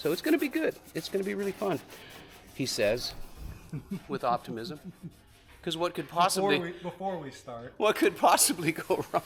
So it's going to be good. It's going to be really fun, he says, with optimism. Because what could possibly... Before we start. What could possibly go wrong?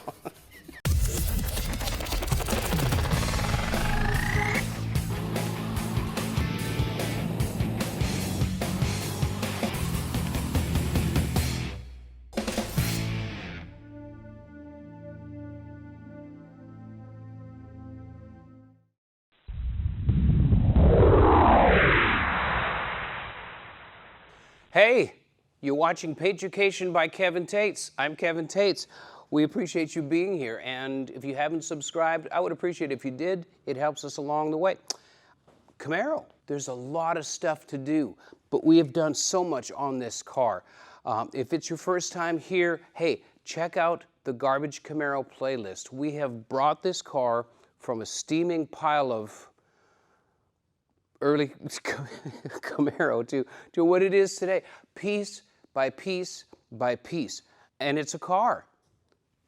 Hey, you're watching Paintucation by Kevin Tetz. I'm Kevin Tetz. We appreciate you being here, and if you haven't subscribed, I would appreciate it if you did. It helps us along the way. Camaro, there's a lot of stuff to do, but we have done so much on this car. If it's your first time here, hey, check out the Garbage Camaro playlist. We have brought this car from a steaming pile of early Camaro to what it is today, piece by piece by piece. And it's a car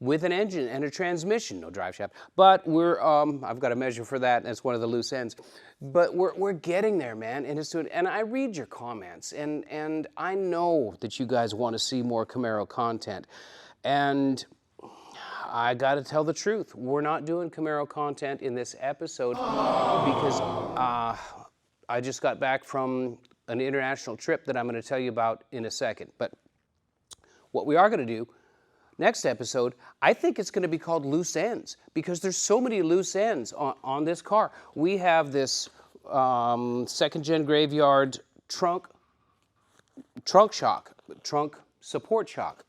with an engine and a transmission, no drive shaft. But we're, I've got a measure for that, and that's one of the loose ends. But we're getting there, man, and I read your comments, and I know that you guys want to see more Camaro content. And I gotta tell the truth, we're not doing Camaro content in this episode because I just got back from an international trip that I'm going to tell you about in a second. But what we are going to do next episode, I think it's going to be called Loose Ends, because there's so many loose ends on this car. We have this second-gen graveyard trunk support shock.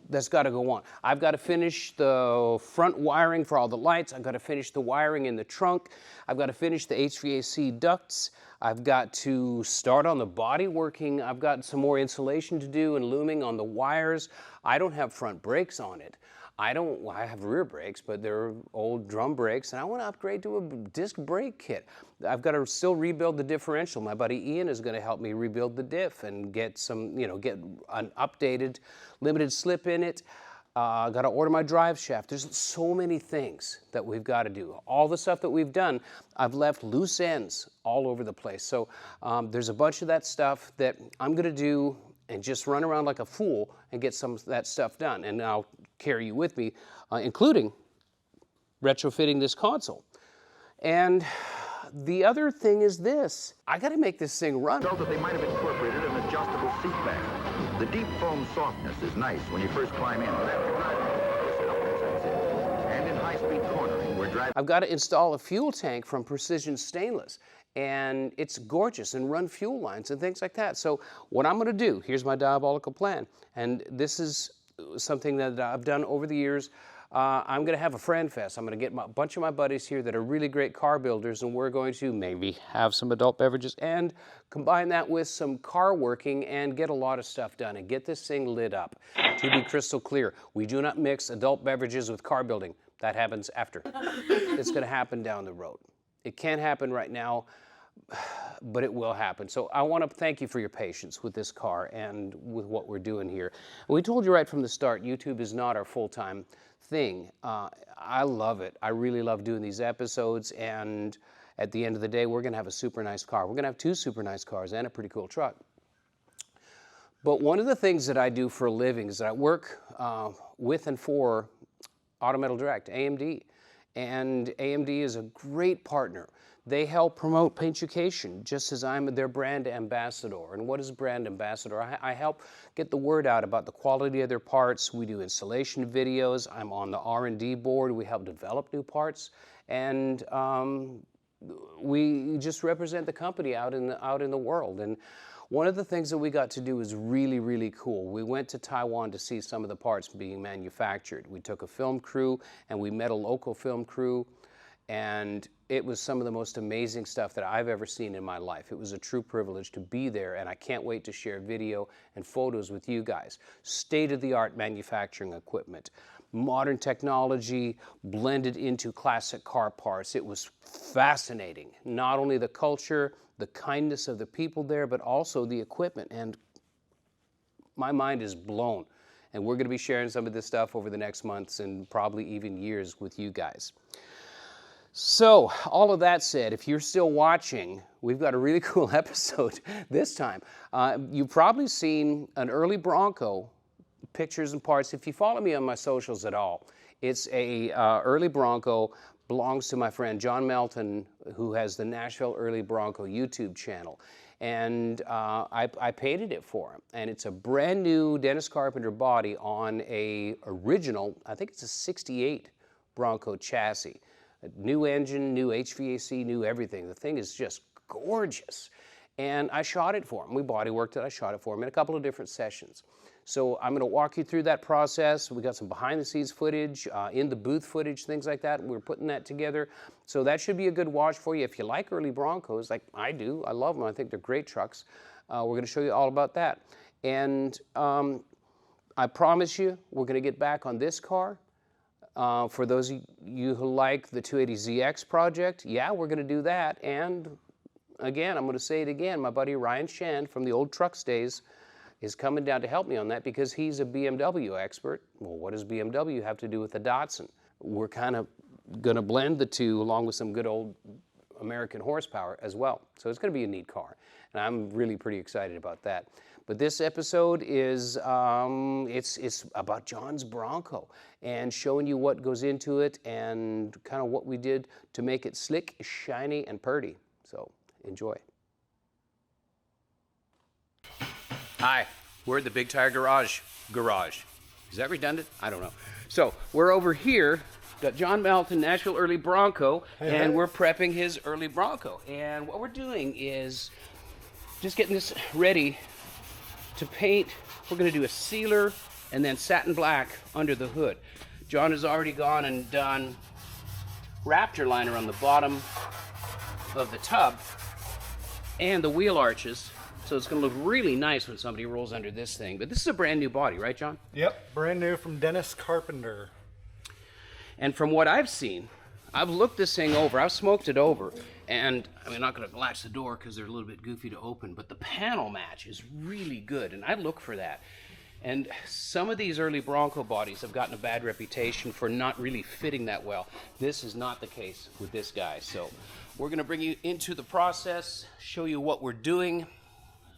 That's got to go on. I've got to finish the front wiring for all the lights. I've got to finish the wiring in the trunk. I've got to finish the HVAC ducts. I've got to start on the body working. I've got some more insulation to do and looming on the wires. I don't have front brakes on it. I have rear brakes, but they're old drum brakes, and I want to upgrade to a disc brake kit. I've got to still rebuild the differential. My buddy Ian is going to help me rebuild the diff and get some, get an updated limited slip in it. Got to order my drive shaft. There's so many things that we've got to do. All the stuff that we've done, I've left loose ends all over the place. So there's a bunch of that stuff that I'm going to do and just run around like a fool and get some of that stuff done. And I'll carry you with me, including retrofitting this console. And the other thing is this. I got to make this thing run. Felt that they might have incorporated an adjustable seat back. The deep foam softness is nice when you first climb in, but after driving, and in high-speed cornering, we're driving. I've got to install a fuel tank from Precision Stainless, and it's gorgeous, and run fuel lines and things like that. So what I'm going to do, here's my diabolical plan, and this is something that I've done over the years. I'm going to have a friend fest. I'm going to get a bunch of my buddies here that are really great car builders, and we're going to maybe have some adult beverages and combine that with some car working and get a lot of stuff done and get this thing lit up. To be crystal clear, we do not mix adult beverages with car building. That happens after. It's going to happen down the road. It can't happen right now, but it will happen. So I want to thank you for your patience with this car and with what we're doing here. And we told you right from the start, YouTube is not our full-time thing. I love it. I really love doing these episodes, and at the end of the day, we're going to have a super nice car. We're going to have two super nice cars and a pretty cool truck. But one of the things that I do for a living is that I work with and for Auto Metal Direct, AMD. And AMD is a great partner. They help promote Paintucation, just as I'm their brand ambassador. And what is brand ambassador? I help get the word out about the quality of their parts. We do installation videos. I'm on the R&D board. We help develop new parts. And we just represent the company out in the world. And one of the things that we got to do is really, really cool. We went to Taiwan to see some of the parts being manufactured. We took a film crew and we met a local film crew, and it was some of the most amazing stuff that I've ever seen in my life. It was a true privilege to be there, and I can't wait to share video and photos with you guys. State-of-the-art manufacturing equipment, modern technology blended into classic car parts. It was fascinating. Not only the culture, the kindness of the people there, but also the equipment. And my mind is blown. And we're going to be sharing some of this stuff over the next months and probably even years with you guys. So, all of that said, if you're still watching, we've got a really cool episode this time. You've probably seen an early Bronco, pictures and parts. If you follow me on my socials at all, it's a early Bronco, belongs to my friend Jon Melton, who has the Nashville Early Bronco YouTube channel. And I painted it for him. And it's a brand new Dennis Carpenter body on a original, I think it's a 68 Bronco chassis. A new engine, new HVAC, new everything. The thing is just gorgeous. And I shot it for him. We bodyworked it. I shot it for him in a couple of different sessions. So I'm going to walk you through that process. We got some behind-the-scenes footage, in the booth footage, things like that. We're putting that together. So that should be a good watch for you. If you like early Broncos, like I do, I love them. I think they're great trucks. We're going to show you all about that. And I promise you, we're going to get back on this car. For those of you who like the 280ZX project, yeah, we're going to do that. And again, I'm going to say it again, my buddy Ryan Shand from the old trucks days is coming down to help me on that because he's a BMW expert. Well, what does BMW have to do with the Datsun? We're kind of going to blend the two along with some good old American horsepower as well. So it's going to be a neat car. And I'm really pretty excited about that. But this episode is, it's about Jon's Bronco and showing you what goes into it and kind of what we did to make it slick, shiny, and purty. So enjoy. Hi, we're at the Big Tire Garage. Is that redundant? I don't know. So we're over here, got Jon Melton, Nashville Early Bronco, and we're prepping his early Bronco. And what we're doing is just getting this ready to paint. We're going to do a sealer and then satin black under the hood. Jon has already gone and done Raptor liner on the bottom of the tub and the wheel arches. So it's going to look really nice when somebody rolls under this thing. But this is a brand new body, right, Jon? Yep, brand new from Dennis Carpenter. And from what I've seen, I've looked this thing over, I've smoked it over, and I'm not going to latch the door because they're a little bit goofy to open, but the panel match is really good, and I look for that. And some of these early Bronco bodies have gotten a bad reputation for not really fitting that well. This is not the case with this guy. So we're going to bring you into the process, show you what we're doing.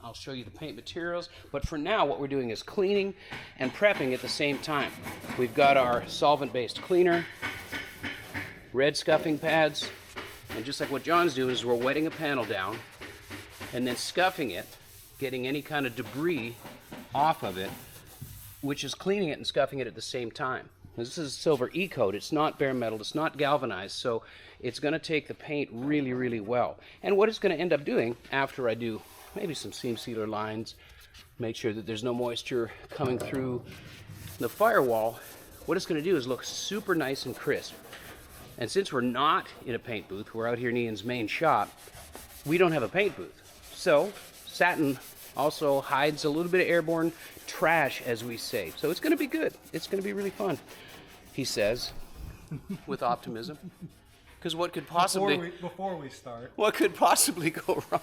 I'll show you the paint materials, but for now what we're doing is cleaning and prepping at the same time. We've got our solvent-based cleaner, red scuffing pads, and just like what Jon's doing is we're wetting a panel down and then scuffing it, getting any kind of debris off of it, which is cleaning it and scuffing it at the same time. This is a silver E-coat. It's not bare metal. It's not galvanized, so it's going to take the paint really, really well. And what it's going to end up doing after I do maybe some seam sealer lines, make sure that there's no moisture coming through the firewall, what it's going to do is look super nice and crisp. And since we're not in a paint booth, we're out here in Ian's main shop, we don't have a paint booth. So satin also hides a little bit of airborne trash, as we say. So it's going to be good. It's going to be really fun, he says, with optimism. Because what could possibly... Before we start. What could possibly go wrong?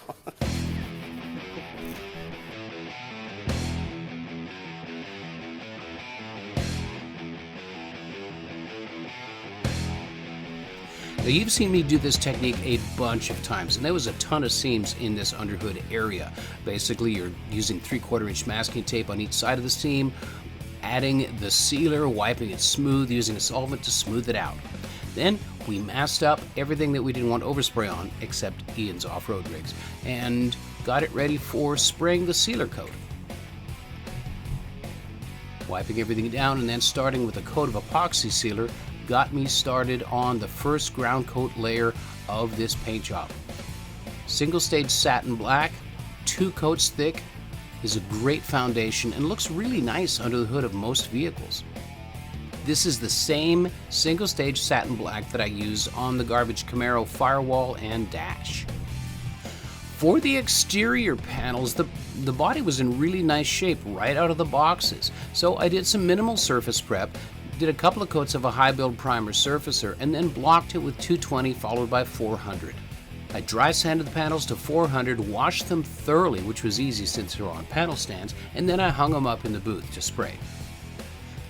Now, you've seen me do this technique a bunch of times, and there was a ton of seams in this underhood area. Basically, you're using 3/4 inch masking tape on each side of the seam, adding the sealer, wiping it smooth, using a solvent to smooth it out. Then we masked up everything that we didn't want overspray on, except Ian's off-road rigs, and got it ready for spraying the sealer coat. Wiping everything down and then starting with a coat of epoxy sealer got me started on the first ground coat layer of this paint job. Single stage satin black, 2 coats thick, is a great foundation and looks really nice under the hood of most vehicles. This is the same single stage satin black that I use on the garbage Camaro firewall and dash. For the exterior panels, the body was in really nice shape right out of the boxes, so I did some minimal surface prep, did a couple of coats of a high build primer surfacer, and then blocked it with 220 followed by 400. I dry sanded the panels to 400, washed them thoroughly, which was easy since they're on panel stands, and then I hung them up in the booth to spray.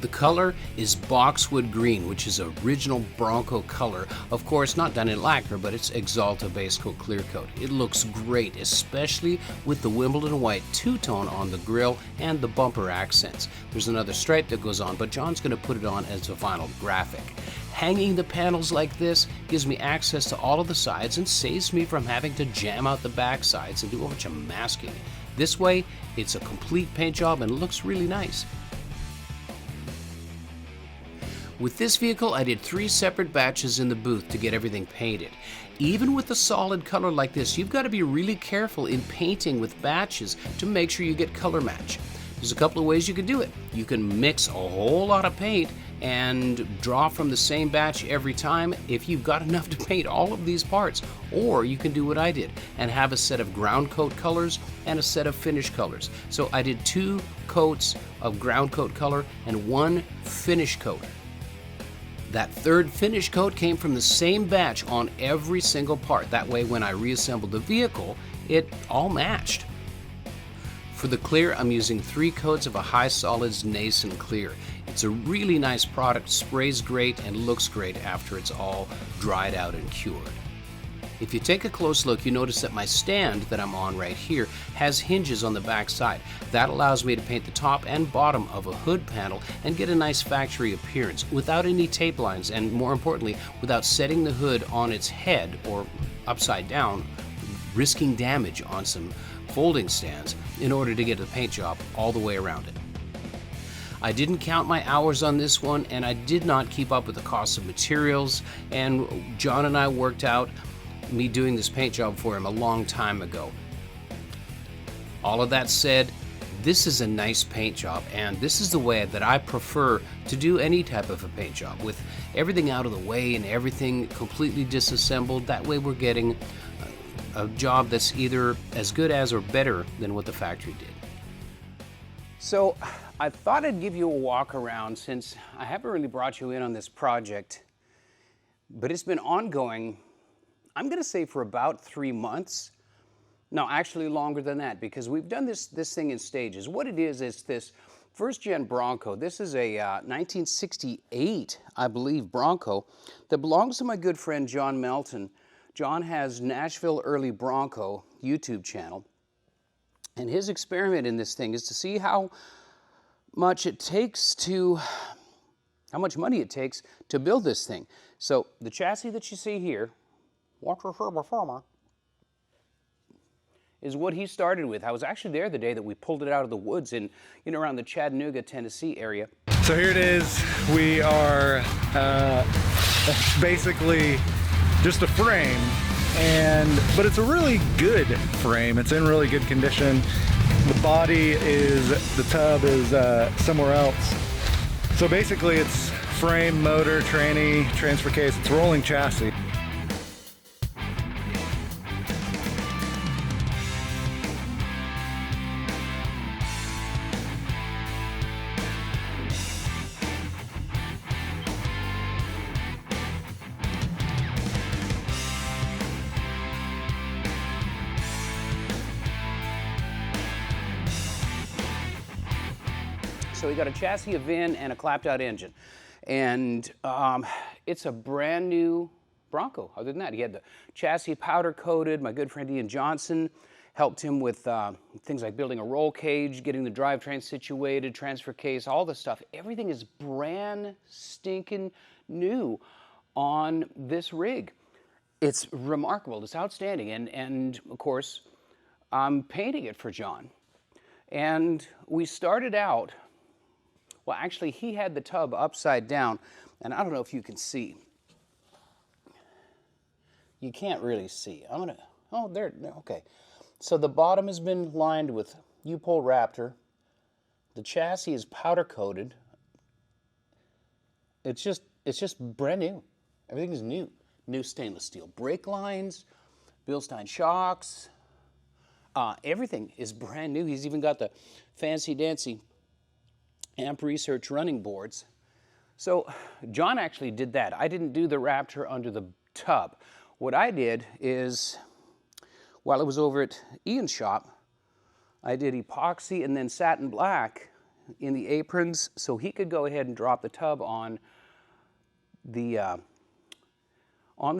The color is boxwood green, which is original Bronco color. Of course, not done in lacquer, but it's Axalta base coat clear coat. It looks great, especially with the Wimbledon white two-tone on the grille and the bumper accents. There's another stripe that goes on, but Jon's going to put it on as a vinyl graphic. Hanging the panels like this gives me access to all of the sides and saves me from having to jam out the back sides and do a bunch of masking. This way, it's a complete paint job and looks really nice. With this vehicle, I did 3 separate batches in the booth to get everything painted. Even with a solid color like this, you've got to be really careful in painting with batches to make sure you get color match. There's a couple of ways you can do it. You can mix a whole lot of paint and draw from the same batch every time if you've got enough to paint all of these parts. Or you can do what I did and have a set of ground coat colors and a set of finish colors. So I did 2 coats of ground coat color and 1 finish coat. That 3rd finish coat came from the same batch on every single part. That way when I reassembled the vehicle, it all matched. For the clear, I'm using 3 coats of a high solids Nason clear. It's a really nice product, sprays great, and looks great after it's all dried out and cured. If you take a close look, you notice that my stand that I'm on right here has hinges on the back side. That allows me to paint the top and bottom of a hood panel and get a nice factory appearance without any tape lines, and more importantly, without setting the hood on its head or upside down, risking damage on some folding stands in order to get the paint job all the way around it. I didn't count my hours on this one, and I did not keep up with the cost of materials, and Jon and I worked out me doing this paint job for him a long time ago. All of that said, this is a nice paint job, and this is the way that I prefer to do any type of a paint job, with everything out of the way and everything completely disassembled. That way we're getting a job that's either as good as or better than what the factory did. So I thought I'd give you a walk around, since I haven't really brought you in on this project, but it's been ongoing, I'm going to say, for about 3 months. No, actually longer than that, because we've done this thing in stages. What it is this first-gen Bronco. This is a 1968, I believe, Bronco that belongs to my good friend Jon Melton. Jon has Nashville Early Bronco YouTube channel, and his experiment in this thing is to see how much money it takes to build this thing. So the chassis that you see here, is what he started with. I was actually there the day that we pulled it out of the woods in around the Chattanooga, Tennessee area. So here it is. We are basically just a frame, but it's a really good frame. It's in really good condition. The tub is somewhere else. So basically it's frame, motor, tranny, transfer case. It's rolling chassis. So we got a chassis, a VIN, and a clapped-out engine. And it's a brand new Bronco. Other than that, he had the chassis powder-coated. My good friend Ian Johnson helped him with things like building a roll cage, getting the drivetrain situated, transfer case, all the stuff. Everything is brand stinking new on this rig. It's remarkable. It's outstanding. And of course, I'm painting it for Jon. And we started out, well, actually, he had the tub upside down, and I don't know if you can see. You can't really see. Oh, there, okay. So the bottom has been lined with U-Pole Raptor. The chassis is powder coated. It's just brand new. Everything is new. New stainless steel brake lines, Bilstein shocks. Everything is brand new. He's even got the fancy-dancy amp research running boards. So Jon actually did that. I didn't do the Raptor under the tub. What I did is, while I was over at Ian's shop, I did epoxy and then satin black in the aprons so he could go ahead and drop the tub on the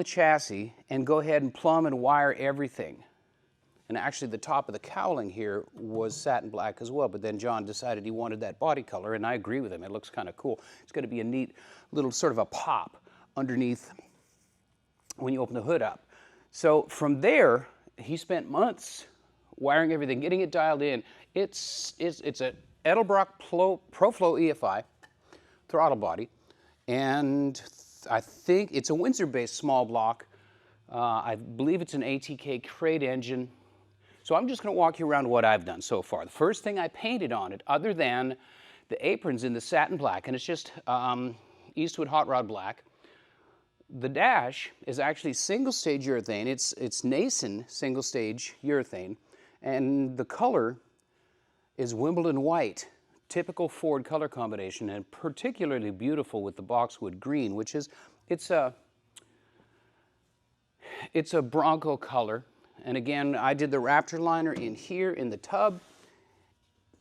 chassis and go ahead and plumb and wire everything. And actually the top of the cowling here was satin black as well, but then Jon decided he wanted that body color, and I agree with him. It looks kind of cool. It's going to be a neat little sort of a pop underneath when you open the hood up. So from there, he spent months wiring everything, getting it dialed in. It's a Edelbrock ProFlow EFI throttle body, and I think it's a Windsor-based small block. I believe it's an ATK crate engine. So I'm just going to walk you around what I've done so far. The first thing I painted on it, other than the aprons in the satin black, and it's just Eastwood Hot Rod black. The dash is actually single-stage urethane. It's Nason single-stage urethane, and the color is Wimbledon white, typical Ford color combination, and particularly beautiful with the boxwood green, which is it's a Bronco color. And again, I did the Raptor liner in here in the tub.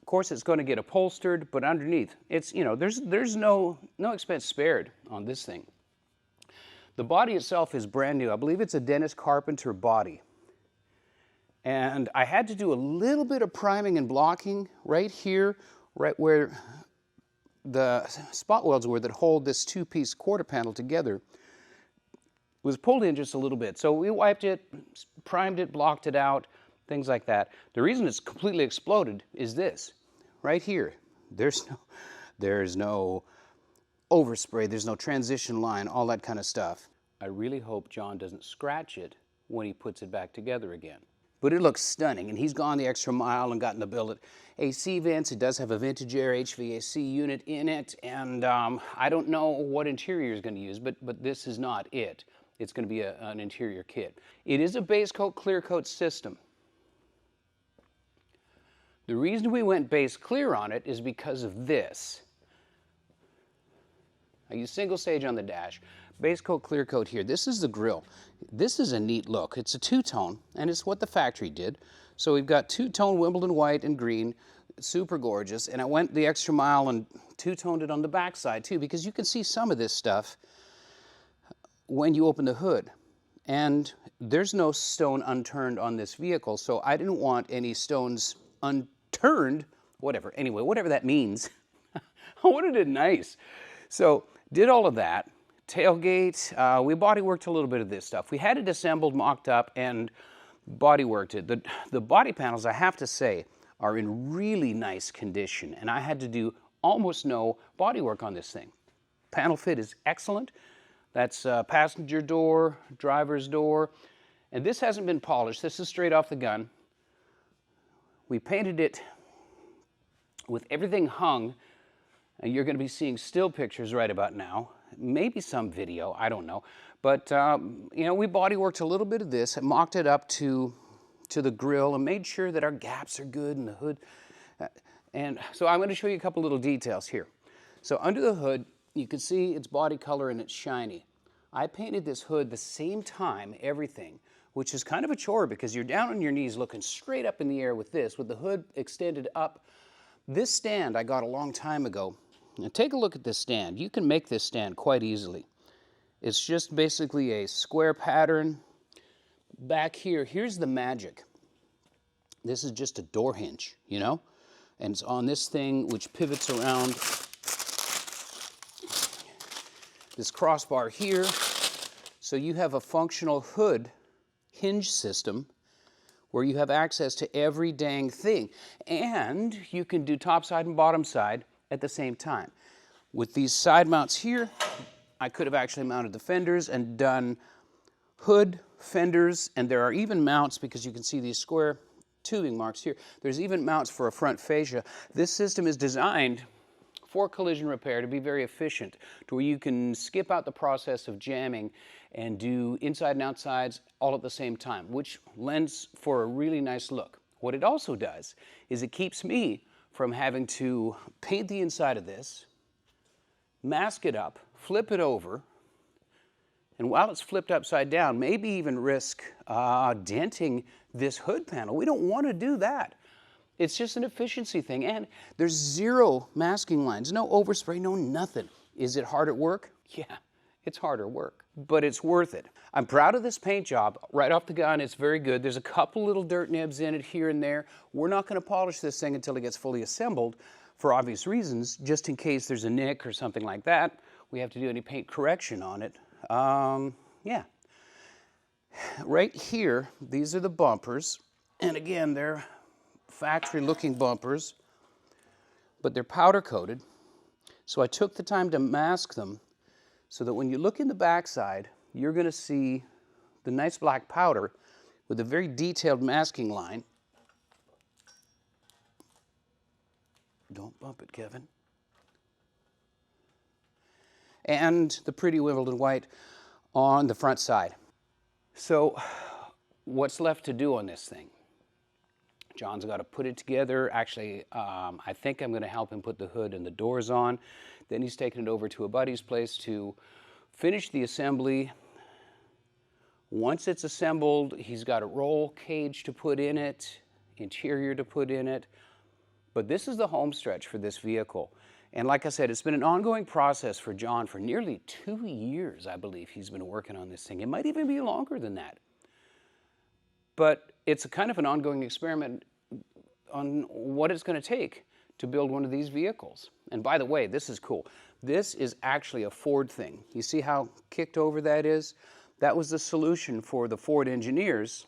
Of course, it's going to get upholstered, but underneath, it's, you know, there's no expense spared on this thing. The body itself is brand new. I believe it's a Dennis Carpenter body. And I had to do a little bit of priming and blocking right here, right where the spot welds were that hold this two-piece quarter panel together. Was pulled in just a little bit. So we wiped it, primed it, blocked it out, things like that. The reason it's completely exploded is this, right here. There's no overspray, there's no transition line, all that kind of stuff. I really hope Jon doesn't scratch it when he puts it back together again. But it looks stunning, and he's gone the extra mile and gotten the billet AC vents. It does have a vintage air HVAC unit in it, and I don't know what interior he's going to use, but this is not it. It's going to be an interior kit. It is a base coat, clear coat system. The reason we went base clear on it is because of this. I use single stage on the dash, base coat, clear coat here. This is the grille. This is a neat look. It's a two-tone, and it's what the factory did. So we've got two-tone Wimbledon white and green, super gorgeous, and I went the extra mile and two-toned it on the backside too, because you can see some of this stuff when you open the hood. And there's no stone unturned on this vehicle, so I didn't want any stones unturned, whatever. Anyway, whatever that means. I wanted it nice. So did all of that. Tailgate, we body worked a little bit of this stuff. We had it assembled, mocked up, and body worked it. The body panels, I have to say, are in really nice condition, and I had to do almost no body work on this thing. Panel fit is excellent. That's passenger door, driver's door, and this hasn't been polished. This is straight off the gun. We painted it with everything hung, and you're going to be seeing still pictures right about now. Maybe some video, I don't know. But, you know, we body worked a little bit of this and mocked it up to the grill and made sure that our gaps are good in the hood. And so I'm going to show you a couple little details here. So under the hood, you can see its body color and it's shiny. I painted this hood the same time, everything, which is kind of a chore because you're down on your knees looking straight up in the air with this, with the hood extended up. This stand I got a long time ago. Now take a look at this stand. You can make this stand quite easily. It's just basically a square pattern. Back here, here's the magic. This is just a door hinge, you know? And it's on this thing which pivots around this crossbar here. So you have a functional hood hinge system where you have access to every dang thing. And you can do top side and bottom side at the same time. With these side mounts here, I could have actually mounted the fenders and done hood, fenders, and there are even mounts, because you can see these square tubing marks here. There's even mounts for a front fascia. This system is designed for collision repair to be very efficient, to where you can skip out the process of jamming and do inside and outsides all at the same time, which lends for a really nice look. What it also does is it keeps me from having to paint the inside of this, mask it up, flip it over, and while it's flipped upside down, maybe even risk denting this hood panel. We don't want to do that. It's just an efficiency thing, and there's zero masking lines, no overspray, no nothing. Is it hard at work? Yeah, it's harder work, but it's worth it. I'm proud of this paint job. Right off the gun, it's very good. There's a couple little dirt nibs in it here and there. We're not going to polish this thing until it gets fully assembled for obvious reasons, just in case there's a nick or something like that. We have to do any paint correction on it. Yeah. Right here, these are the bumpers, and again, they're factory-looking bumpers, but they're powder-coated. So I took the time to mask them so that when you look in the backside, you're going to see the nice black powder with a very detailed masking line. Don't bump it, Kevin. And the pretty Wimbledon white on the front side. So what's left to do on this thing? Jon's got to put it together. Actually, I think I'm going to help him put the hood and the doors on. Then he's taking it over to a buddy's place to finish the assembly. Once it's assembled, he's got a roll cage to put in it, interior to put in it. But this is the home stretch for this vehicle. And like I said, it's been an ongoing process for Jon for nearly 2 years, I believe he's been working on this thing. It might even be longer than that. But it's a kind of an ongoing experiment on what it's going to take to build one of these vehicles. And by the way, this is cool. This is actually a Ford thing. You see how kicked over that is? That was the solution for the Ford engineers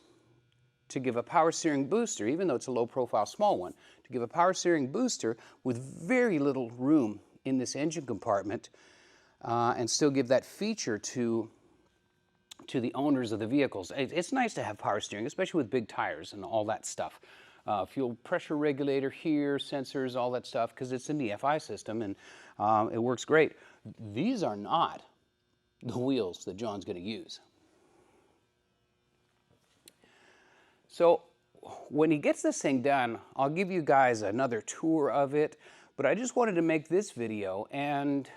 to give a power steering booster, even though it's a low-profile small one, to give a power steering booster with very little room in this engine compartment and still give that feature to the owners of the vehicles. It's nice to have power steering, especially with big tires and all that stuff. Fuel pressure regulator here, sensors, all that stuff, because it's in the FI system and it works great. These are not the wheels that Jon's going to use. So when he gets this thing done, I'll give you guys another tour of it, but I just wanted to make this video and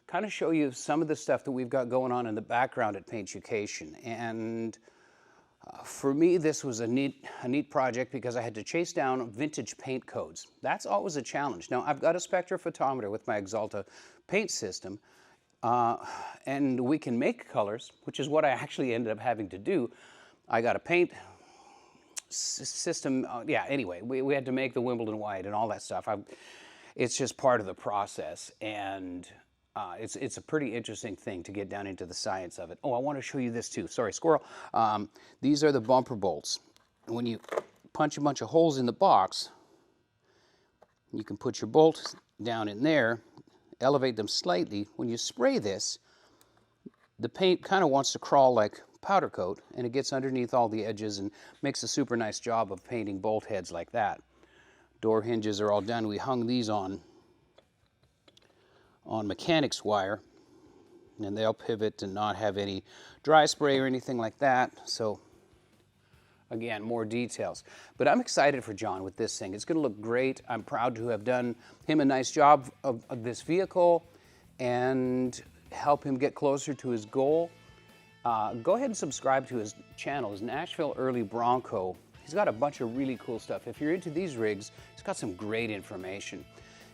kind of show you some of the stuff that we've got going on in the background at Paintucation. And for me, this was a neat project because I had to chase down vintage paint codes. That's always a challenge. Now, I've got a spectrophotometer with my Axalta paint system, and we can make colors, which is what I actually ended up having to do. I got a paint system. Yeah, anyway, we had to make the Wimbledon white and all that stuff. It's just part of the process, and it's a pretty interesting thing to get down into the science of it. Oh, I want to show you this too. Sorry, squirrel. These are the bumper bolts. When you punch a bunch of holes in the box, you can put your bolts down in there, elevate them slightly. When you spray this, the paint kind of wants to crawl like powder coat, and it gets underneath all the edges and makes a super nice job of painting bolt heads like that. Door hinges are all done. We hung these on mechanics wire, and they'll pivot and not have any dry spray or anything like that. So again, more details. But I'm excited for Jon with this thing. It's going to look great. I'm proud to have done him a nice job of this vehicle and help him get closer to his goal. Go ahead and subscribe to his channel, his Nashville Early Bronco. He's got a bunch of really cool stuff. If you're into these rigs, he's got some great information.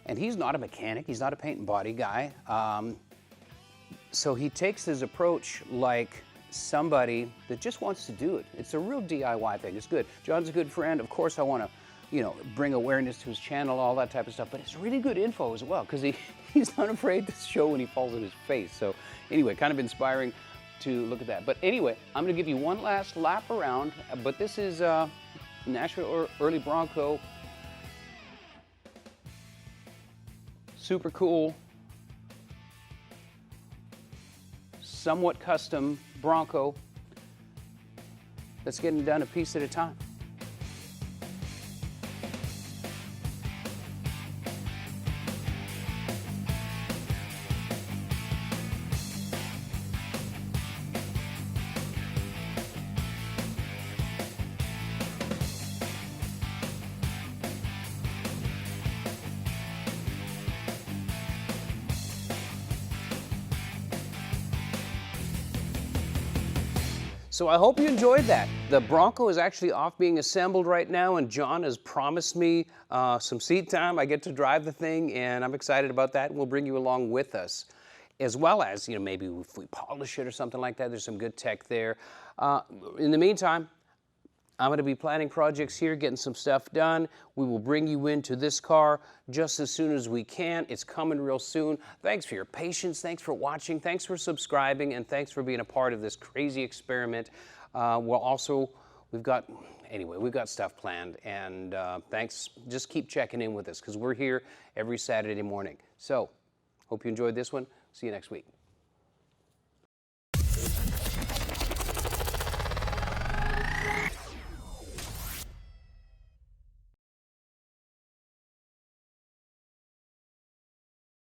And he's not a mechanic, he's not a paint and body guy. So he takes his approach like somebody that just wants to do it. It's a real DIY thing, it's good. Jon's a good friend. Of course I want to, bring awareness to his channel, all that type of stuff, but it's really good info as well, because he's not afraid to show when he falls on his face. So anyway, kind of inspiring to look at that. But anyway, I'm going to give you one last lap around, but this is Nashville Early Bronco. Super cool, somewhat custom Bronco that's getting done a piece at a time. So I hope you enjoyed that. The Bronco is actually off being assembled right now, and Jon has promised me some seat time. I get to drive the thing, and I'm excited about that, and we'll bring you along with us. As well as, you know, maybe if we polish it or something like that, there's some good tech there. In the meantime, I'm going to be planning projects here, getting some stuff done. We will bring you into this car just as soon as we can. It's coming real soon. Thanks for your patience. Thanks for watching. Thanks for subscribing. And thanks for being a part of this crazy experiment. We've got stuff planned. And thanks. Just keep checking in with us because we're here every Saturday morning. So, hope you enjoyed this one. See you next week.